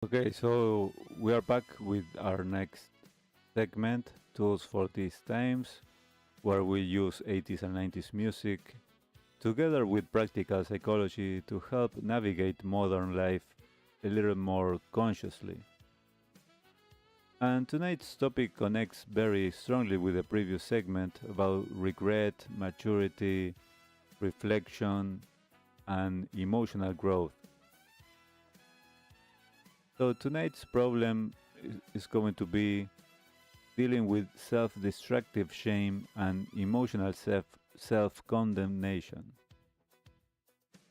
Okay, so we are back with our next segment, Tools for These Times, where we use 80s and 90s music together with practical psychology to help navigate modern life a little more consciously. And tonight's topic connects very strongly with the previous segment about regret, maturity, reflection, and emotional growth. So tonight's problem is going to be dealing with self-destructive shame and emotional self-condemnation.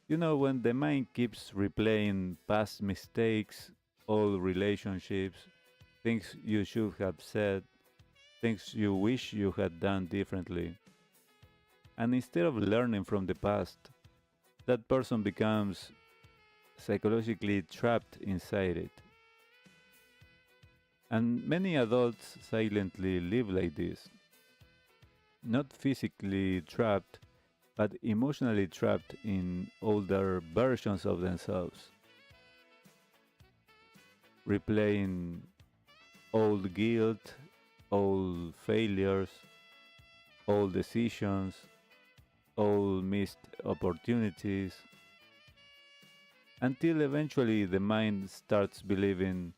You know, when the mind keeps replaying past mistakes, old relationships, things you should have said, things you wish you had done differently, and instead of learning from the past, that person becomes psychologically trapped inside it. And many adults silently live like this, not physically trapped, but emotionally trapped in older versions of themselves, replaying old guilt, old failures, old decisions, old missed opportunities, until eventually the mind starts believing,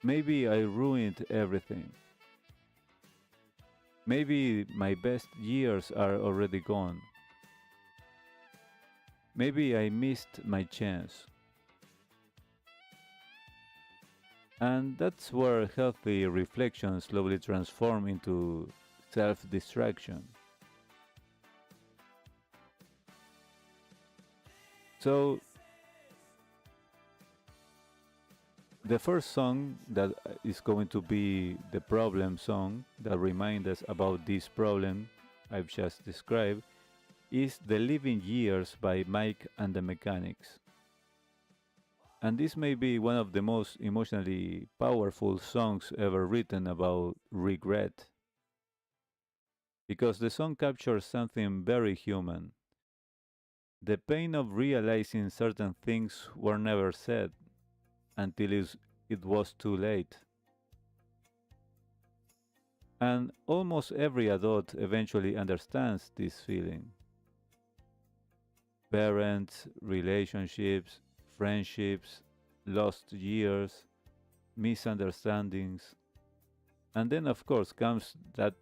maybe I ruined everything. Maybe my best years are already gone. Maybe I missed my chance. And that's where healthy reflection slowly transform into self-distraction. So the first song that is going to be the problem song that reminds us about this problem I've just described is The Living Years by Mike and the Mechanics. And this may be one of the most emotionally powerful songs ever written about regret, because the song captures something very human, the pain of realizing certain things were never said until it was too late. And almost every adult eventually understands this feeling. Parents, relationships, friendships, lost years, misunderstandings. And then, of course, comes that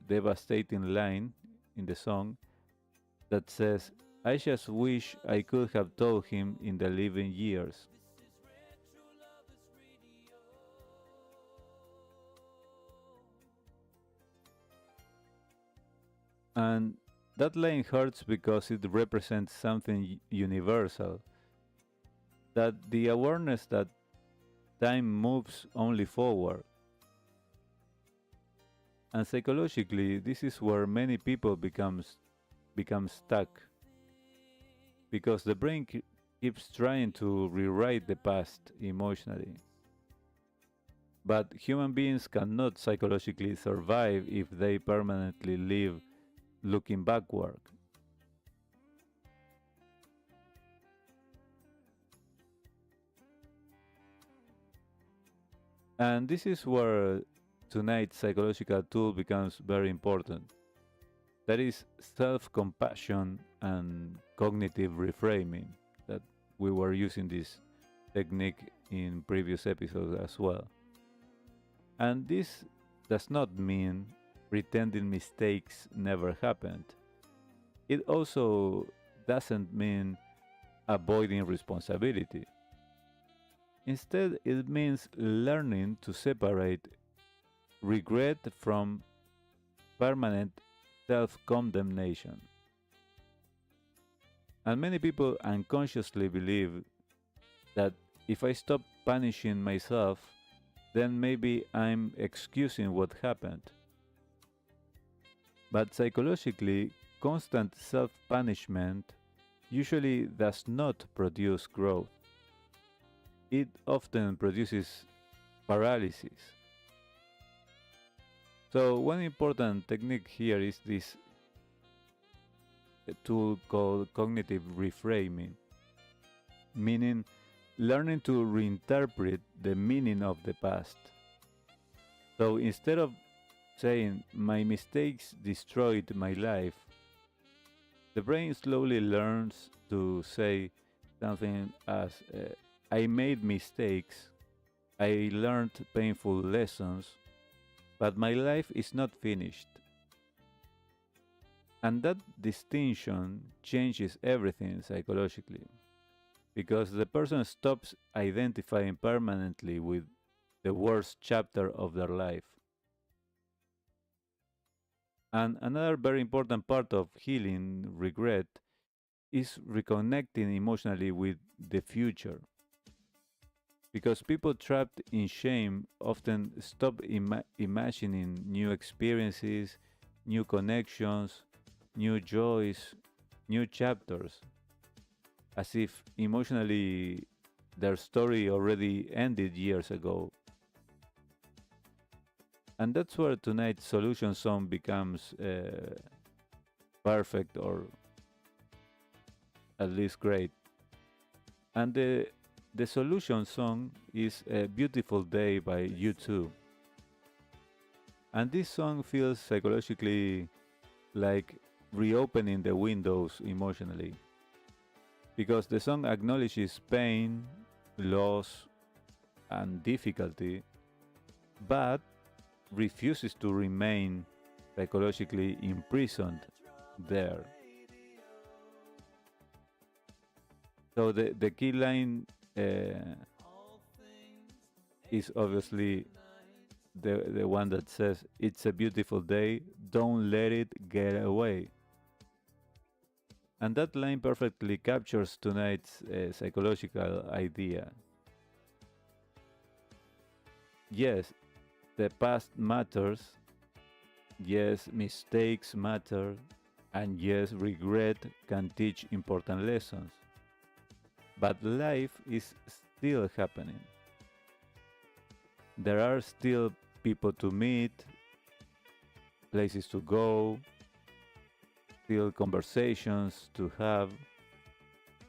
devastating line in the song that says, I just wish I could have told him in the living years. And that line hurts because it represents something universal, that the awareness that time moves only forward. And psychologically, this is where many people become stuck because the brain keeps trying to rewrite the past emotionally. But human beings cannot psychologically survive if they permanently live looking backward. And this is where tonight's psychological tool becomes very important. That is self compassion and cognitive reframing, that we were using this technique in previous episodes as well. And this does not mean pretending mistakes never happened. It also doesn't mean avoiding responsibility. Instead, it means learning to separate regret from permanent self condemnation. And many people unconsciously believe that if I stop punishing myself, then maybe I'm excusing what happened. But psychologically, constant self punishment usually does not produce growth. It often produces paralysis. So, one important technique here is this tool called cognitive reframing, meaning learning to reinterpret the meaning of the past. So instead of saying, my mistakes destroyed my life, the brain slowly learns to say something as, I made mistakes, I learned painful lessons, but my life is not finished. And that distinction changes everything psychologically because the person stops identifying permanently with the worst chapter of their life. And another very important part of healing regret is reconnecting emotionally with the future. Because people trapped in shame often stop imagining new experiences, new connections, new joys, new chapters, as if emotionally their story already ended years ago. And that's where tonight's solution song becomes perfect or at least great. And the solution song is A Beautiful Day by U2. And this song feels psychologically like reopening the windows emotionally. Because the song acknowledges pain, loss, and difficulty, but refuses to remain psychologically imprisoned there. So the key line is obviously the one that says, it's a beautiful day, don't let it get away. And that line perfectly captures tonight's psychological idea. Yes, the past matters, yes, mistakes matter, and yes, regret can teach important lessons. But life is still happening. There are still people to meet, places to go, still conversations to have,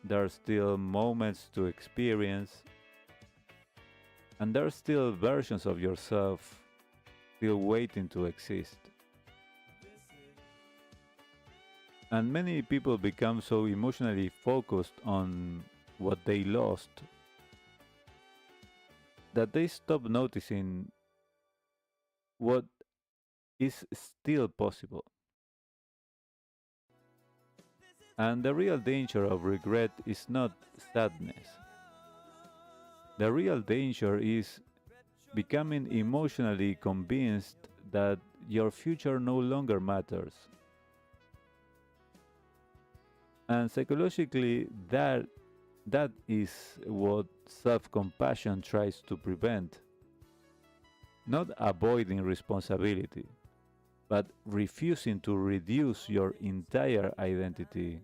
there are still moments to experience, and there are still versions of yourself still waiting to exist. And many people become so emotionally focused on what they lost that they stop noticing what is still possible. And the real danger of regret is not sadness. The real danger is becoming emotionally convinced that your future no longer matters. And psychologically, that is what self-compassion tries to prevent. Not avoiding responsibility, but refusing to reduce your entire identity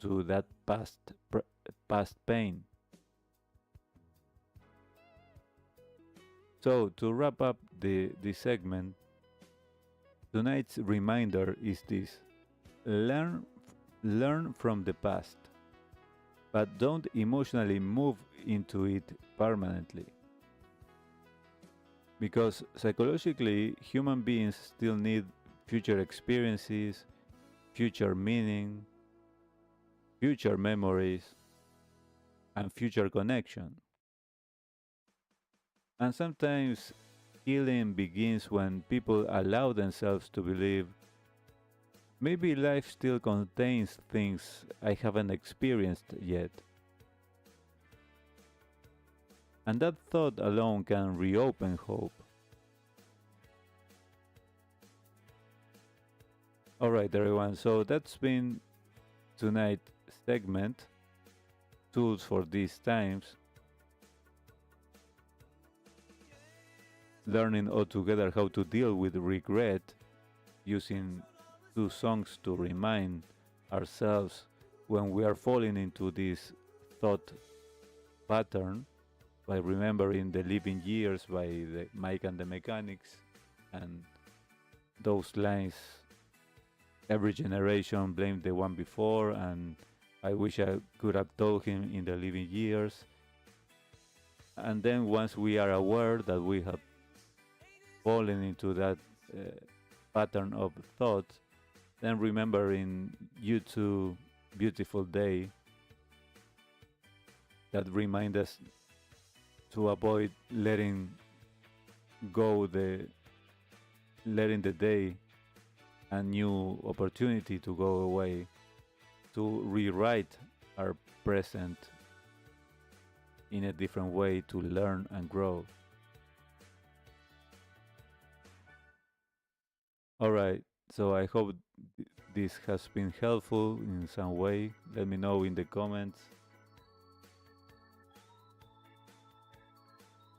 to that past pain. So to wrap up this segment, tonight's reminder is this: learn learn from the past, but don't emotionally move into it permanently. Because psychologically, human beings still need future experiences, future meaning, future memories, and future connection. And sometimes healing begins when people allow themselves to believe maybe life still contains things I haven't experienced yet. And that thought alone can reopen hope. Alright, everyone, so that's been tonight's segment, Tools for These Times. Learning altogether how to deal with regret using two songs to remind ourselves when we are falling into this thought pattern by remembering The Living Years by Mike and the Mechanics and those lines, every generation blamed the one before and I wish I could have told him in the living years. And then once we are aware that we have fallen into that uh, pattern of thought, then remembering you two beautiful day that remind us to avoid go the letting the day a new opportunity to go away, to rewrite our present in a different way to learn and grow. All right, so I hope this has been helpful in some way. Let me know in the comments.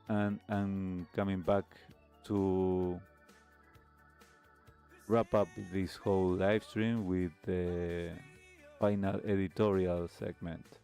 And I'm coming back to wrap up this whole live stream with the final editorial segment.